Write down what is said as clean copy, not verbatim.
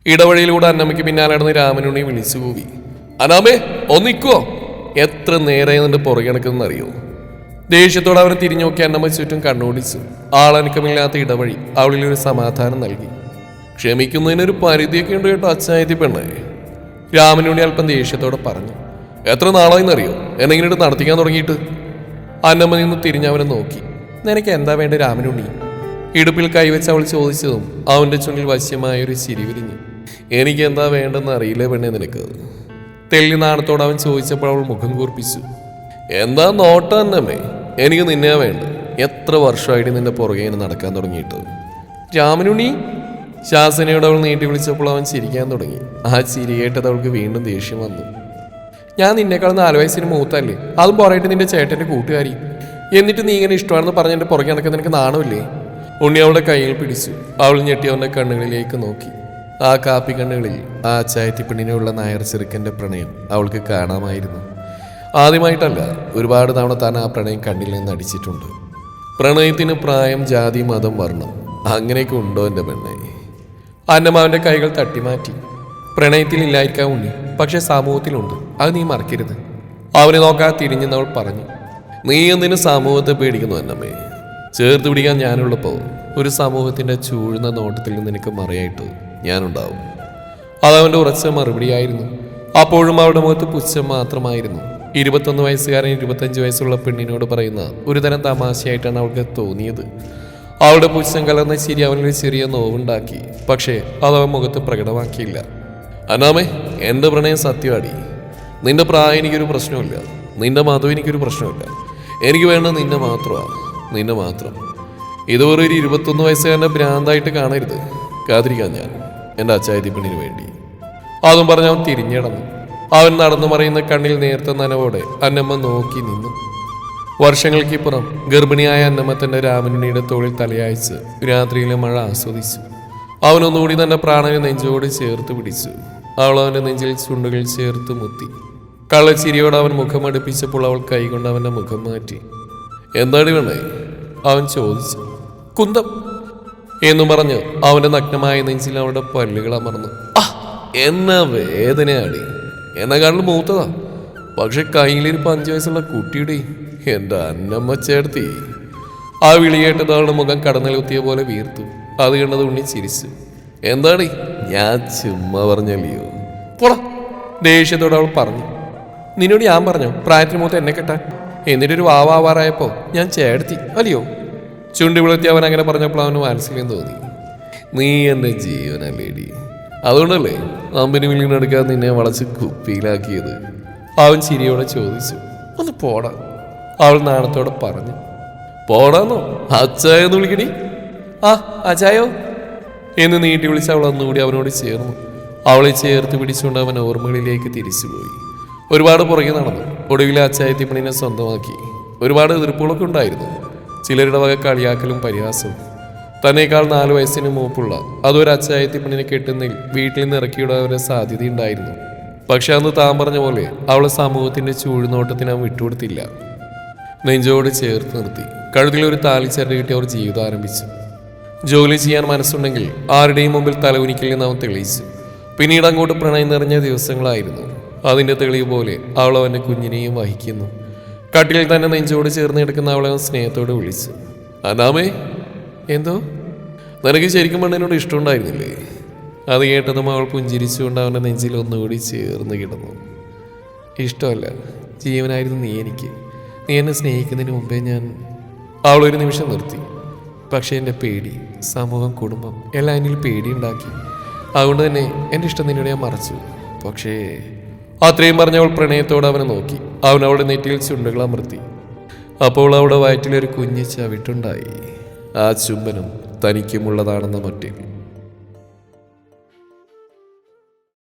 ഇടവഴിയിലൂടെ അന്നമ്മയ്ക്ക് പിന്നാലെ നടന്ന് രാമനുണ്ണി വിളിച്ചു കൂവി. അനാമേ ഒന്നിക്കോ, എത്ര നേരെ നിന്റെ പുറകെ കിടക്കുന്നറിയോ? ദേഷ്യത്തോടെ അവനെ തിരിഞ്ഞു നോക്കി അന്നമ്മ ചുറ്റും കണ്ണോടിച്ചു. ആളനക്കമില്ലാത്ത ഇടവഴി അവളിലൊരു സമാധാനം നൽകി. ക്ഷമിക്കുന്നതിനൊരു പരിധിയൊക്കെ ഉണ്ട് കേട്ടോ അച്ചായത്തി പെണ്ണേ, രാമനുണ്ണി അല്പം ദേഷ്യത്തോടെ പറഞ്ഞു. എത്ര നാളായിന്നറിയോ എന്നെങ്ങനെ നടത്തിക്കാൻ തുടങ്ങിയിട്ട്? അന്നമ്മ നിന്ന് തിരിഞ്ഞവനെ നോക്കി. നിനക്ക് എന്താ വേണ്ട രാമനുണ്ണി? ഇടുപ്പിൽ കൈവച്ച് അവൾ ചോദിച്ചതും അവന്റെ ചുണ്ടിൽ വശ്യമായൊരു ചിരി വിരിഞ്ഞു. എനിക്ക് എന്താ വേണ്ടെന്ന് അറിയില്ലേ പെണ്ണെ നിനക്ക്? തെല്ലി നാണത്തോട് അവൻ ചോദിച്ചപ്പോൾ അവൾ മുഖം കൂർപ്പിച്ചു. എന്താ നോട്ടം അന്നമ്മേ, എനിക്ക് നിന്നെയാ വേണ്ട. എത്ര വർഷമായിട്ട് നിന്റെ പുറകെ നടക്കാൻ തുടങ്ങിയിട്ട്? രാമനുണ്ണി, ശാസനയോട് അവൾ നീട്ടി വിളിച്ചപ്പോൾ അവൻ ചിരിക്കാൻ തുടങ്ങി. ആ ചിരി കേട്ടത് അവൾക്ക് വീണ്ടും ദേഷ്യം വന്നു. ഞാൻ നിന്നെക്കാൾ 4 വയസ്സിന് മൂത്തല്ലേ, അതും പറയിട്ട് നിന്റെ ചേട്ടന്റെ കൂട്ടുകാരി. എന്നിട്ട് നീ ഇങ്ങനെ ഇഷ്ടമാണെന്ന് പറഞ്ഞ എന്റെ പുറകെ നടക്കാൻ നിനക്ക് നാണമില്ലേ? ഉണ്ണി അവളുടെ കയ്യിൽ പിടിച്ചു. അവൾ ഞെട്ടി അവന്റെ കണ്ണുകളിലേക്ക് നോക്കി. ആ കാപ്പി കണ്ണുകളിൽ ആ ചായത്തിപ്പെണ്ണിനുള്ള നായർ ചെറുക്കന്റെ പ്രണയം അവൾക്ക് കാണാമായിരുന്നു. ആദ്യമായിട്ടല്ല, ഒരുപാട് തവണ താൻ ആ പ്രണയം കണ്ണിൽ നിന്ന് അടിച്ചിട്ടുണ്ട്. പ്രണയത്തിന് പ്രായം, ജാതി, മതം, വർണ്ണം അങ്ങനെയൊക്കെ ഉണ്ടോ എൻ്റെ പെണ്ണെ? അന്നമാവന്റെ കൈകൾ തട്ടിമാറ്റി. പ്രണയത്തിൽ ഇല്ലായിരിക്കാം ഉണ്ണി, പക്ഷെ സമൂഹത്തിലുണ്ട്, അത് നീ മറക്കരുത്. അവനെ നോക്കാൻ തിരിഞ്ഞെന്നവൾ പറഞ്ഞു. നീ എന്തിനു സമൂഹത്തെ പേടിക്കുന്നു അന്നമ്മേ? ചേർത്ത് പിടിക്കാൻ ഞാനുള്ളപ്പോൾ ഒരു സമൂഹത്തിന്റെ ചൂഴ്ന്ന നോട്ടത്തിൽ നിന്ന് നിനക്ക് മറയായിട്ട് ഞാനുണ്ടാവും. അതവന്റെ ഉറച്ച മറുപടിയായിരുന്നു. അപ്പോഴും അവളുടെ മുഖത്ത് പുച്ഛം മാത്രമായിരുന്നു. 21 വയസ്സുകാരൻ 25 വയസ്സുള്ള പെണ്ണിനോട് പറയുന്ന ഒരു തരം തമാശയായിട്ടാണ് അവൾക്ക് തോന്നിയത്. അവളുടെ പുച്ഛം കലർന്ന ചിരി അവനൊരു ചെറിയ നോവുണ്ടാക്കി. പക്ഷേ അതവൻ മുഖത്ത് പ്രകടമാക്കിയില്ല. അനാമേ, എൻ്റെ പ്രണയം സത്യവാടി. നിന്റെ പ്രായം എനിക്കൊരു പ്രശ്നമില്ല, നിന്റെ മതം എനിക്കൊരു പ്രശ്നമില്ല. എനിക്ക് വേണ്ടത് നിന്നെ മാത്രമാണ്, നിന്നെ മാത്രം. ഇതുവരെ ഒരു 21 വയസ്സുകാരൻ്റെ ഭ്രാന്തായിട്ട് കാണരുത്. കാത്തിരിക്കാൻ ഞാൻ എൻ്റെ അച്ചായത്തി പെണ്ണിന് വേണ്ടി. അതും പറഞ്ഞ് അവൻ തിരിഞ്ഞടന്നു. അവൻ നടന്നു മറയുന്ന കണ്ണിൽ നേർത്ത നനവോടെ അന്നമ്മ നോക്കി നിന്നു. വർഷങ്ങൾക്കിപ്പുറം ഗർഭിണിയായ അന്നമ്മ തന്റെ രാമനുണ്ണിയുടെ തോളിൽ തലയായിച്ച് രാത്രിയിലെ മഴ ആസ്വദിച്ചു. അവനൊന്നുകൂടി തന്റെ പ്രാണനെ നെഞ്ചോട് ചേർത്ത് പിടിച്ചു. അവൾ അവന്റെ നെഞ്ചിൽ ചുണ്ടുകൾ ചേർത്ത് മുത്തി. കള്ളച്ചിരിയോട് അവൻ മുഖം അടുപ്പിച്ചപ്പോൾ അവൾ കൈകൊണ്ട് അവന്റെ മുഖം മാറ്റി. എന്താണ് വേണേ? അവൻ ചോദിച്ചു. കുന്തം എന്നും പറഞ്ഞ് അവന്റെ നഗ്നമായ നെഞ്ചിൽ അവളുടെ പല്ലുകൾ അമർന്നു. എന്നാ വേദനയാടി, എന്ന കാരണം മൂത്തതാ. പക്ഷെ കയ്യിലൊരു 5 വയസ്സുള്ള കുട്ടിയുടെ. എൻ്റെ അന്നമ്മ ചേർത്തി. ആ വിളി കേട്ടത് അവളുടെ മുഖം കടന്നലുത്തിയ പോലെ വീർത്തു. അത് കണ്ടത് ഉണ്ണി ചിരിച്ചു. എന്താണ്? ഞാൻ ചുമ്മാ പറഞ്ഞല്ലയോ. പോടാ, ദേഷ്യത്തോടെ അവൾ പറഞ്ഞു. നിന്നോട് ഞാൻ പറഞ്ഞോ പ്രായത്തിന് മൂത്ത് എന്നെ കെട്ടാൻ? എന്നിട്ടൊരു വാവാറായപ്പോ ഞാൻ ചേർത്തി അല്ലയോ? ചുണ്ടി വിളത്തി അവൻ അങ്ങനെ പറഞ്ഞപ്പോൾ അവന് വാത്സല്യം തോന്നി. നീ എൻ്റെ ജീവനല്ലേടി, അതുകൊണ്ടല്ലേ അമ്പന് മില്ലിനെടുക്കാതെ നിന്നെ വളച്ച് കുപ്പിയിലാക്കിയത്? അവൻ ചിരിയോടെ ചോദിച്ചു. ഒന്ന് പോടാ, അവൾ നാണത്തോടെ പറഞ്ഞു. പോടാന്നോ? അച്ചായെന്ന് വിളിക്കടി. ആ അച്ചായോ എന്ന് നീട്ടി വിളിച്ച് അവൾ ഒന്നുകൂടി അവനോട് ചേർന്നു. അവളെ ചേർത്ത് പിടിച്ചുകൊണ്ട് അവൻ ഓർമ്മകളിലേക്ക് തിരിച്ചുപോയി. ഒരുപാട് പുറകെ നടന്നു. ഒടുവിലെ അച്ചായത്തിപ്പണിനെ സ്വന്തമാക്കി. ഒരുപാട് എതിർപ്പുകളൊക്കെ ഉണ്ടായിരുന്നു. ചിലരുടെ വക കളിയാക്കലും പരിഹാസവും. തന്നേക്കാൾ 4 വയസ്സിന് മൂപ്പുള്ള അതൊരു അച്ചായത്തിപ്പണിനെ കെട്ടുന്നതിൽ വീട്ടിൽ നിന്ന് ഇറക്കിയിടാൻ സാധ്യതയുണ്ടായിരുന്നു. പക്ഷെ അന്ന് താൻ പറഞ്ഞ പോലെ അവളെ സമൂഹത്തിന്റെ ചൂഴ്നോട്ടത്തിന് അവൻ വിട്ടുകൊടുത്തില്ല. നെഞ്ചോട് ചേർത്ത് നിർത്തി. കഴുതിലൊരു താലിച്ചരട് കിട്ടി അവർ ജീവിതം ആരംഭിച്ചു. ജോലി ചെയ്യാൻ മനസ്സുണ്ടെങ്കിൽ ആരുടെയും മുമ്പിൽ തലകുനിക്കില്ലെന്ന് അവൻ തെളിയിച്ചു. പിന്നീട് അങ്ങോട്ട് പ്രണയം നിറഞ്ഞ ദിവസങ്ങളായിരുന്നു. അതിന്റെ തെളിവ് പോലെ അവൾ അവന്റെ കുഞ്ഞിനെയും വഹിക്കുന്നു. കട്ടിൽ തന്നെ നെഞ്ചോട് ചേർന്ന് കിടക്കുന്ന അവളെ അവൻ സ്നേഹത്തോടെ വിളിച്ചു. അനാമേ. എന്തോ? നിനക്ക് ശരിക്കും പെണ്ണിനോട് ഇഷ്ടമുണ്ടായിരുന്നില്ലേ? അത് കേട്ടതും അവൾ പുഞ്ചിരിച്ചുകൊണ്ട് അവൻ്റെ നെഞ്ചിൽ ഒന്നുകൂടി ചേർന്ന് കിടന്നു. ഇഷ്ടമല്ല, ജീവനായിരുന്നു നീ എനിക്ക്. നീ എന്നെ സ്നേഹിക്കുന്നതിന് മുമ്പേ ഞാൻ. അവളൊരു നിമിഷം നിർത്തി. പക്ഷേ എൻ്റെ പേടി, സമൂഹം, കുടുംബം എല്ലാം എന്നിൽ പേടിയുണ്ടാക്കി. അതുകൊണ്ട് തന്നെ എൻ്റെ ഇഷ്ടം നിന്നോട് ഞാൻ മറച്ചു. പക്ഷേ അത്രയും പറഞ്ഞവൾ പ്രണയത്തോടെ അവനെ നോക്കി. അവൻ അവളുടെ നെറ്റിയിൽ ചുണ്ടുകൾ അമർത്തി. അപ്പോൾ അവളുടെ വയറ്റിലൊരു കുഞ്ഞ് ചവിട്ടുണ്ടായി. ആ ചുംബനം തനിക്കുമുള്ളതാണെന്ന മട്ടിൽ.